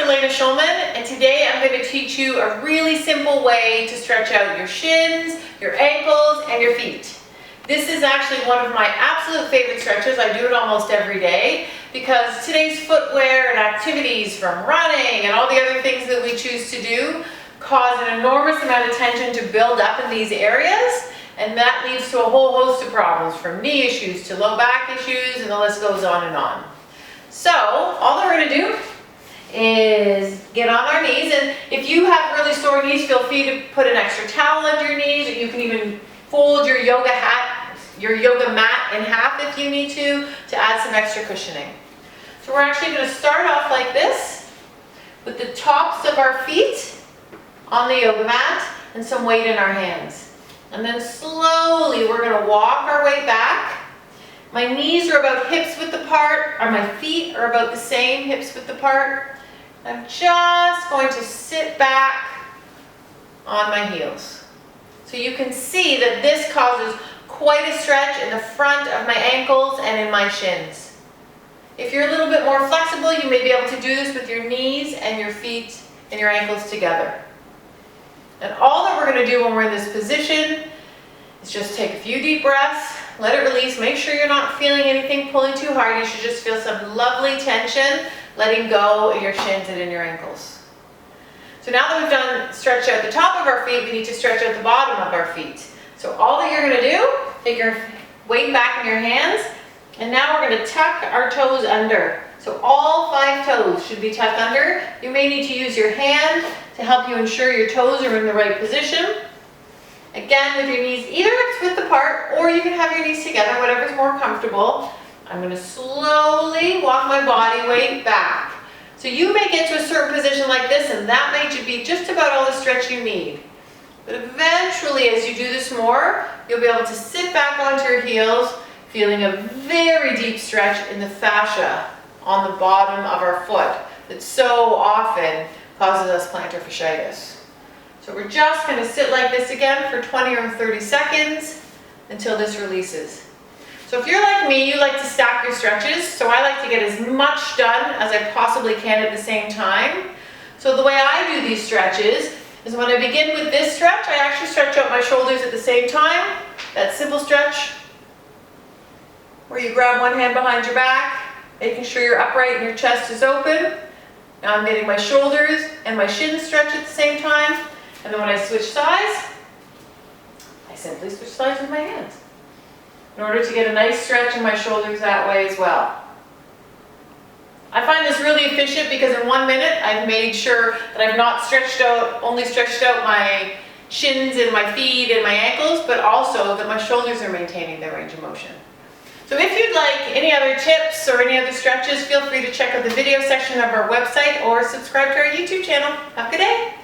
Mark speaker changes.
Speaker 1: And today I'm going to teach you a really simple way to stretch out your shins, your ankles, and your feet. This is actually one of my absolute favorite stretches. I do it almost every day because today's footwear and activities from running and all the other things that we choose to do cause an enormous amount of tension to build up in these areas, and that leads to a whole host of problems, from knee issues to low back issues, and the list goes on and on. So all that we're going to do is get on our knees, and if you have really sore knees, feel free to put an extra towel under your knees, or you can even fold your yoga mat in half if you need to add some extra cushioning. So we're actually going to start off like this with the tops of our feet on the yoga mat and some weight in our hands. And then slowly we're going to walk our way back. My knees are about hips width apart, or my feet are about the same, hips width apart. I'm just going to sit back on my heels. So you can see that this causes quite a stretch in the front of my ankles and in my shins. If you're a little bit more flexible, you may be able to do this with your knees and your feet and your ankles together. And all that we're going to do when we're in this position is just take a few deep breaths, let it release. Make sure you're not feeling anything pulling too hard. You should just feel some lovely tension letting go in your shins and in your ankles. So now that we've done stretch out the top of our feet, we need to stretch out the bottom of our feet. So all that you're going to do, take your weight back in your hands, and now we're going to tuck our toes under. So all 5 toes should be tucked under. You may need to use your hand to help you ensure your toes are in the right position. Again, with your knees either hips width apart, or you can have your knees together, whatever's more comfortable. I'm going to slowly walk my body weight back. So you may get to a certain position like this, and that may be just about all the stretch you need. But eventually, as you do this more, you'll be able to sit back onto your heels, feeling a very deep stretch in the fascia on the bottom of our foot that so often causes us plantar fasciitis. So we're just going to sit like this again for 20 or 30 seconds until this releases. So if you're like me, you like to stack your stretches, so I like to get as much done as I possibly can at the same time. So the way I do these stretches is when I begin with this stretch, I actually stretch out my shoulders at the same time. That simple stretch where you grab one hand behind your back, making sure you're upright and your chest is open. Now I'm getting my shoulders and my shins stretch at the same time. And then when I switch sides, I simply switch sides with my hands in order to get a nice stretch in my shoulders that way as well. I find this really efficient because in 1 minute I've made sure that I've not only stretched out my shins and my feet and my ankles, but also that my shoulders are maintaining their range of motion. So if you'd like any other tips or any other stretches, feel free to check out the video section of our website or subscribe to our YouTube channel. Have a good day.